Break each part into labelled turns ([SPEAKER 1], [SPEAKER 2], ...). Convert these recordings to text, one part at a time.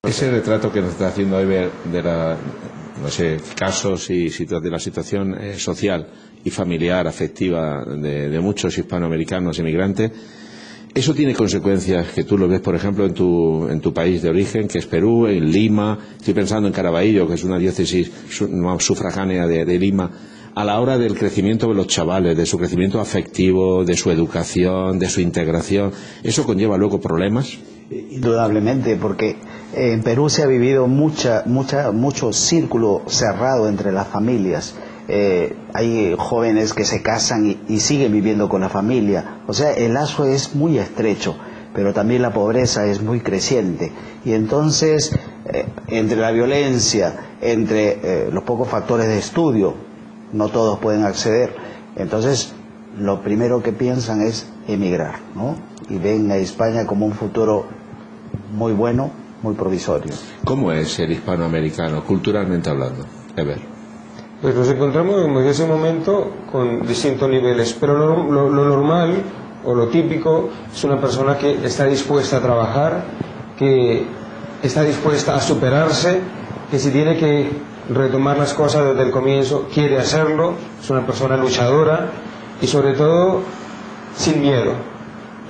[SPEAKER 1] Ese retrato que nos está haciendo Eber de no sé, casos y de la situación social y familiar, afectiva de muchos hispanoamericanos inmigrantes, eso tiene consecuencias que tú lo ves, por ejemplo, en tu país de origen, que es Perú, en Lima. Estoy pensando en Caraballo, que es una diócesis sufragánea de Lima, a la hora del crecimiento de los chavales, de su crecimiento afectivo, de su educación, de su integración. ¿Eso conlleva luego problemas?
[SPEAKER 2] Indudablemente, porque en Perú se ha vivido mucho círculo cerrado entre las familias. Hay jóvenes que se casan y siguen viviendo con la familia. O sea, el lazo es muy estrecho, pero también la pobreza es muy creciente. Y entonces, entre la violencia, entre los pocos factores de estudio, no todos pueden acceder. Entonces, lo primero que piensan es emigrar, ¿no? Y ven a España como un futuro muy bueno, muy provisorio.
[SPEAKER 1] ¿Cómo es ser hispanoamericano, culturalmente hablando, Eber?
[SPEAKER 3] Pues nos encontramos en ese momento con distintos niveles, pero lo normal o lo típico es una persona que está dispuesta a trabajar, que está dispuesta a superarse, que si tiene que retomar las cosas desde el comienzo, quiere hacerlo, es una persona luchadora y sobre todo sin miedo.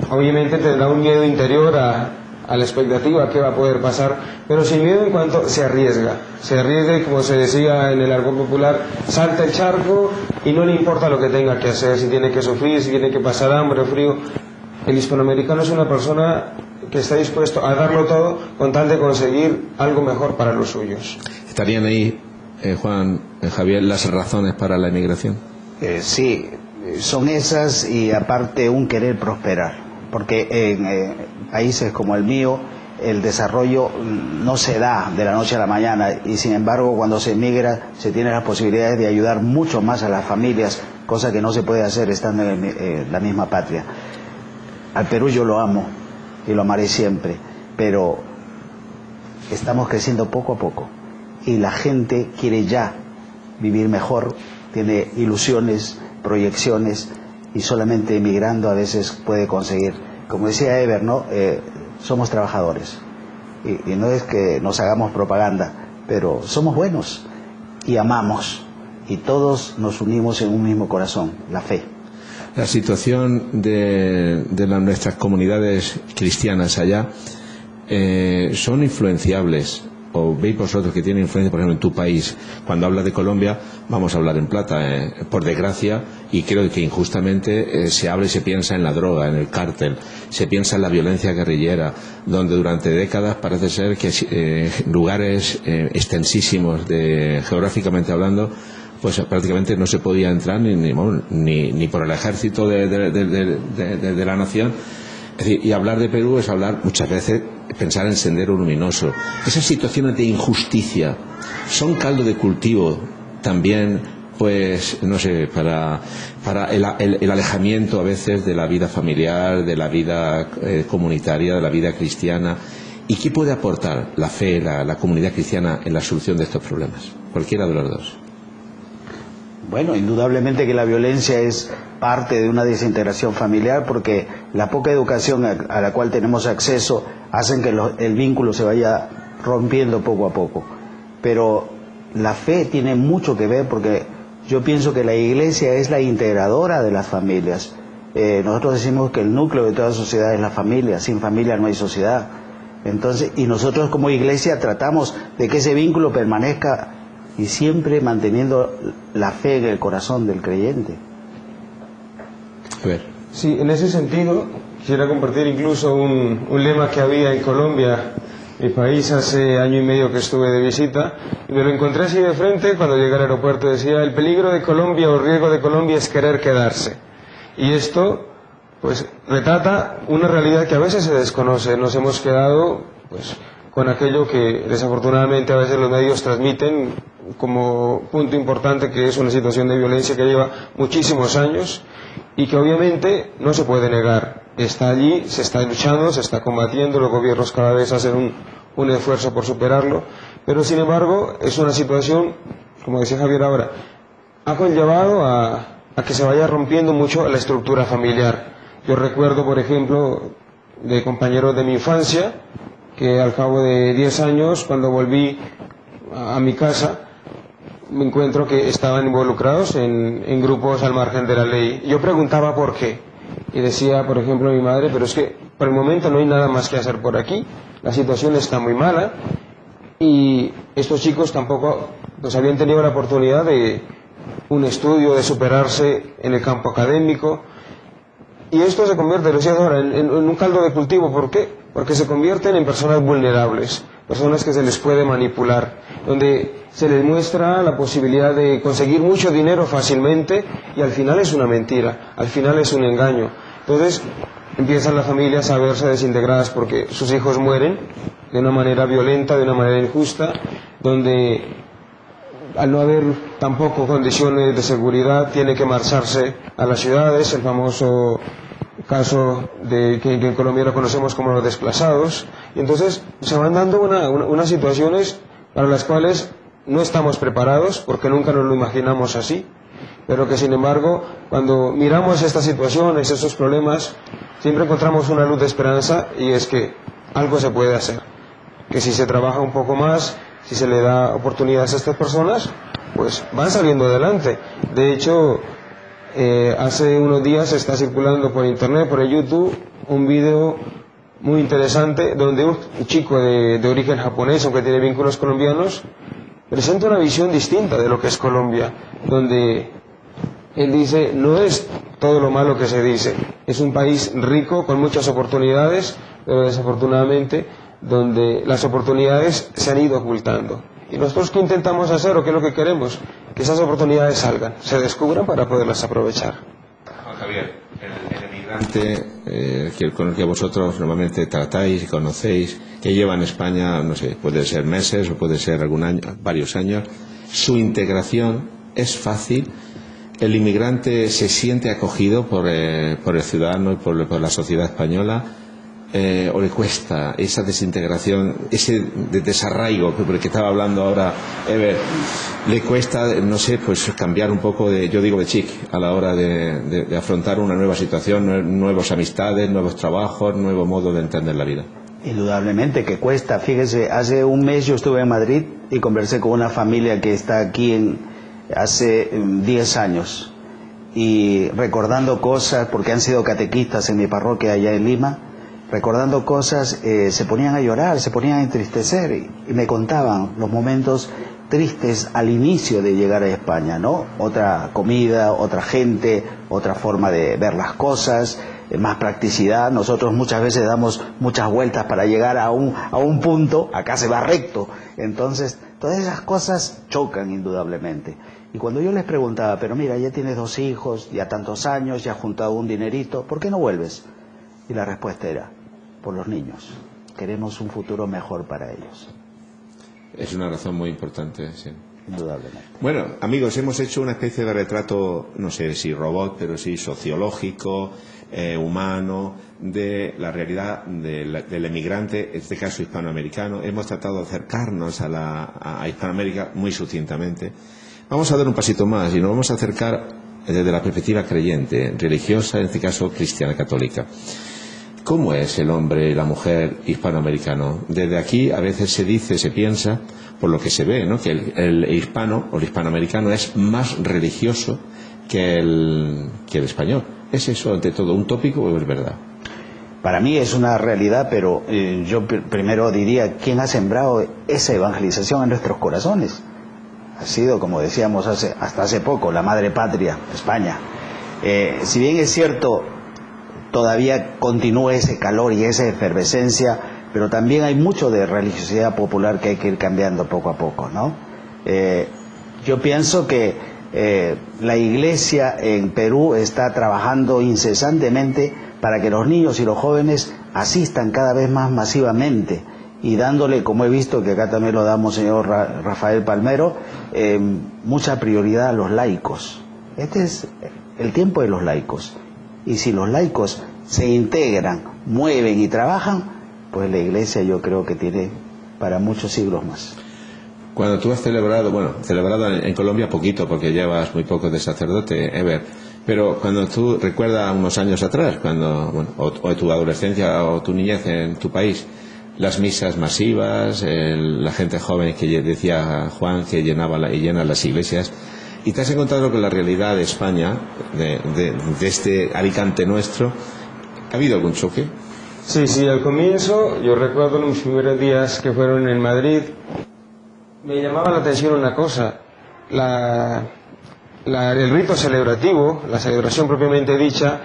[SPEAKER 3] Obviamente tendrá un miedo interior a la expectativa que va a poder pasar, pero sin miedo en cuanto se arriesga y, como se decía en el argot popular, salta el charco y no le importa lo que tenga que hacer, si tiene que sufrir, si tiene que pasar hambre o frío. El hispanoamericano es una persona que está dispuesto a darlo todo con tal de conseguir algo mejor para los suyos.
[SPEAKER 1] ¿Estarían ahí, Juan, Javier, las razones para la emigración?
[SPEAKER 2] Sí, son esas, y aparte un querer prosperar, porque en países como el mío el desarrollo no se da de la noche a la mañana, y sin embargo cuando se emigra se tiene las posibilidades de ayudar mucho más a las familias, cosa que no se puede hacer estando en la misma patria. Al Perú yo lo amo y lo amaré siempre, pero estamos creciendo poco a poco y la gente quiere ya vivir mejor, tiene ilusiones, proyecciones, y solamente emigrando a veces puede conseguir. Como decía Eber, ¿no? Somos trabajadores y no es que nos hagamos propaganda, pero somos buenos y amamos, y todos nos unimos en un mismo corazón, la fe.
[SPEAKER 1] La situación de nuestras comunidades cristianas allá son influenciables, o veis vosotros que tienen influencia, por ejemplo, en tu país. Cuando hablas de Colombia, vamos a hablar en plata, por desgracia, y creo que injustamente se habla y se piensa en la droga, en el cártel, se piensa en la violencia guerrillera, donde durante décadas parece ser que lugares extensísimos, geográficamente hablando, pues prácticamente no se podía entrar ni por el ejército de la nación. Es decir, y hablar de Perú es hablar muchas veces, pensar en Sendero Luminoso. Esas situaciones de injusticia son caldo de cultivo también, pues, no sé, para el alejamiento a veces de la vida familiar, de la vida comunitaria, de la vida cristiana. ¿Y qué puede aportar la fe, la comunidad cristiana en la solución de estos problemas? Cualquiera de los dos.
[SPEAKER 2] Bueno, indudablemente que la violencia es parte de una desintegración familiar, porque la poca educación a la cual tenemos acceso hacen que el vínculo se vaya rompiendo poco a poco. Pero la fe tiene mucho que ver, porque yo pienso que la iglesia es la integradora de las familias. Nosotros decimos que el núcleo de toda sociedad es la familia, sin familia no hay sociedad. Entonces, y nosotros como iglesia tratamos de que ese vínculo permanezca, y siempre manteniendo la fe en el corazón del creyente.
[SPEAKER 1] A ver.
[SPEAKER 3] Sí, en ese sentido quisiera compartir incluso un lema que había en Colombia, mi país, hace año y medio que estuve de visita, y me lo encontré así de frente cuando llegué al aeropuerto. Decía: el peligro de Colombia o el riesgo de Colombia es querer quedarse. Y esto pues retrata una realidad que a veces se desconoce. Nos hemos quedado pues con aquello que desafortunadamente a veces los medios transmiten como punto importante, que es una situación de violencia que lleva muchísimos años y que obviamente no se puede negar. Está allí, se está luchando, se está combatiendo, los gobiernos cada vez hacen un esfuerzo por superarlo, pero sin embargo es una situación, como decía Javier ahora, ha conllevado a que se vaya rompiendo mucho la estructura familiar. Yo recuerdo, por ejemplo, de compañeros de mi infancia que al cabo de 10 años, cuando volví a mi casa, me encuentro que estaban involucrados en grupos al margen de la ley. Yo preguntaba por qué, y decía, por ejemplo, mi madre, pero es que por el momento no hay nada más que hacer por aquí, la situación está muy mala, y estos chicos tampoco pues habían tenido la oportunidad de un estudio, de superarse en el campo académico, y esto se convierte, lo decía ahora, en un caldo de cultivo. ¿Por qué? Porque se convierten en personas vulnerables, personas que se les puede manipular, donde se les muestra la posibilidad de conseguir mucho dinero fácilmente, y al final es una mentira, al final es un engaño. Entonces empiezan las familias a verse desintegradas porque sus hijos mueren de una manera violenta, de una manera injusta, donde al no haber tampoco condiciones de seguridad tiene que marcharse a las ciudades, el famoso caso de que en Colombia lo conocemos como los desplazados, y entonces se van dando unas situaciones para las cuales no estamos preparados porque nunca nos lo imaginamos así, pero que sin embargo cuando miramos estas situaciones, estos problemas, siempre encontramos una luz de esperanza, y es que algo se puede hacer, que si se trabaja un poco más, si se le da oportunidades a estas personas, pues van saliendo adelante. De hecho, hace unos días está circulando por internet, por el YouTube, un video muy interesante donde un chico de origen japonés, aunque tiene vínculos colombianos, presenta una visión distinta de lo que es Colombia, donde él dice, no es todo lo malo que se dice, es un país rico con muchas oportunidades, pero desafortunadamente donde las oportunidades se han ido ocultando. ¿Y nosotros qué intentamos hacer o qué es lo que queremos? Que esas oportunidades salgan, se descubran para poderlas aprovechar.
[SPEAKER 1] Juan Javier, el emigrante con el que vosotros normalmente tratáis y conocéis, que lleva en España, no sé, puede ser meses o puede ser algún año, varios años, su integración es fácil. El inmigrante se siente acogido por el ciudadano y por la sociedad española, o le cuesta esa desintegración, ese desarraigo por el que estaba hablando ahora Ever, le cuesta, no sé, pues cambiar un poco de chip a la hora de afrontar una nueva situación, nuevas amistades, nuevos trabajos, nuevo modo de entender la vida.
[SPEAKER 2] Indudablemente que cuesta. Fíjese, hace un mes yo estuve en Madrid y conversé con una familia que está aquí hace 10 años, y recordando cosas, porque han sido catequistas en mi parroquia allá en Lima, recordando cosas, se ponían a llorar, se ponían a entristecer, y me contaban los momentos tristes al inicio de llegar a España, ¿no? Otra comida, otra gente, otra forma de ver las cosas, más practicidad. Nosotros muchas veces damos muchas vueltas para llegar a un punto, acá se va recto. Entonces, todas esas cosas chocan indudablemente. Y cuando yo les preguntaba, pero mira, ya tienes 2 hijos, ya tantos años, ya has juntado un dinerito, ¿por qué no vuelves? Y la respuesta era, por los niños. Queremos un futuro mejor para ellos.
[SPEAKER 1] Es una razón muy importante, sí.
[SPEAKER 2] Indudablemente.
[SPEAKER 1] Bueno, amigos, hemos hecho una especie de retrato, no sé si robot, pero sí sociológico, humano, de la realidad del emigrante, en este caso hispanoamericano. Hemos tratado de acercarnos a Hispanoamérica muy sucintamente. Vamos a dar un pasito más y nos vamos a acercar desde la perspectiva creyente, religiosa, en este caso cristiana católica. ¿Cómo es el hombre y la mujer hispanoamericano? Desde aquí a veces se dice, se piensa, por lo que se ve, ¿no?, que el hispano o el hispanoamericano es más religioso que el español. ¿Es eso ante todo un tópico o es verdad?
[SPEAKER 2] Para mí es una realidad, pero yo primero diría, ¿quién ha sembrado esa evangelización en nuestros corazones? Ha sido, como decíamos hasta hace poco, la madre patria, España. Si bien es cierto, todavía continúa ese calor y esa efervescencia, pero también hay mucho de religiosidad popular que hay que ir cambiando poco a poco, ¿no? Yo pienso que la Iglesia en Perú está trabajando incesantemente para que los niños y los jóvenes asistan cada vez más masivamente, y dándole, como he visto que acá también lo damos, señor Rafael Palmero, mucha prioridad a los laicos. Este es el tiempo de los laicos. Y si los laicos se integran, mueven y trabajan, pues la Iglesia yo creo que tiene para muchos siglos más.
[SPEAKER 1] Cuando tú has celebrado en Colombia poquito, porque llevas muy poco de sacerdote, Ever, pero cuando tú recuerdas unos años atrás, cuando, bueno, o tu adolescencia o tu niñez en tu país, las misas masivas, la gente joven que decía Juan que llenaba y llena las iglesias. Y te has encontrado con la realidad de España, de este Alicante nuestro. ¿Ha habido algún choque?
[SPEAKER 3] Sí, al comienzo, yo recuerdo los primeros días que fueron en Madrid, me llamaba la atención una cosa, el rito celebrativo, la celebración propiamente dicha,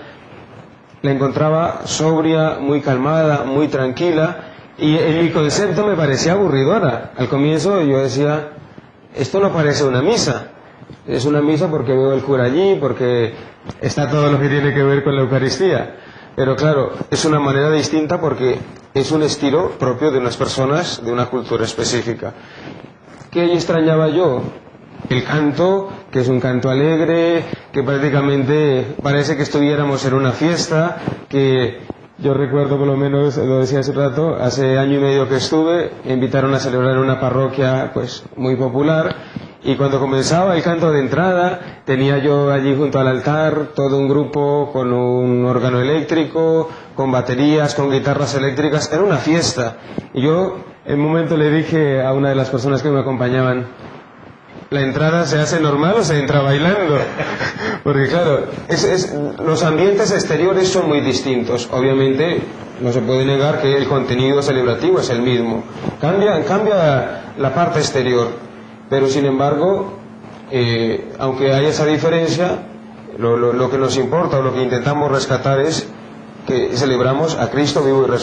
[SPEAKER 3] la encontraba sobria, muy calmada, muy tranquila, y el concepto me parecía aburridora. Al comienzo yo decía, esto no parece una misa. Es una misa porque veo el cura allí, porque está todo lo que tiene que ver con la Eucaristía. Pero claro, es una manera distinta porque es un estilo propio de unas personas de una cultura específica. ¿Qué extrañaba yo? El canto, que es un canto alegre, que prácticamente parece que estuviéramos en una fiesta, que yo recuerdo, por lo menos lo decía hace rato, hace año y medio que estuve, me invitaron a celebrar en una parroquia pues muy popular, y cuando comenzaba el canto de entrada, tenía yo allí junto al altar todo un grupo con un órgano eléctrico, con baterías, con guitarras eléctricas, era una fiesta. Y yo en un momento le dije a una de las personas que me acompañaban, ¿la entrada se hace normal o se entra bailando? Porque claro, los ambientes exteriores son muy distintos. Obviamente no se puede negar que el contenido celebrativo es el mismo. Cambia la parte exterior, pero sin embargo, aunque haya esa diferencia, lo que nos importa o lo que intentamos rescatar es que celebramos a Cristo vivo y resucitado.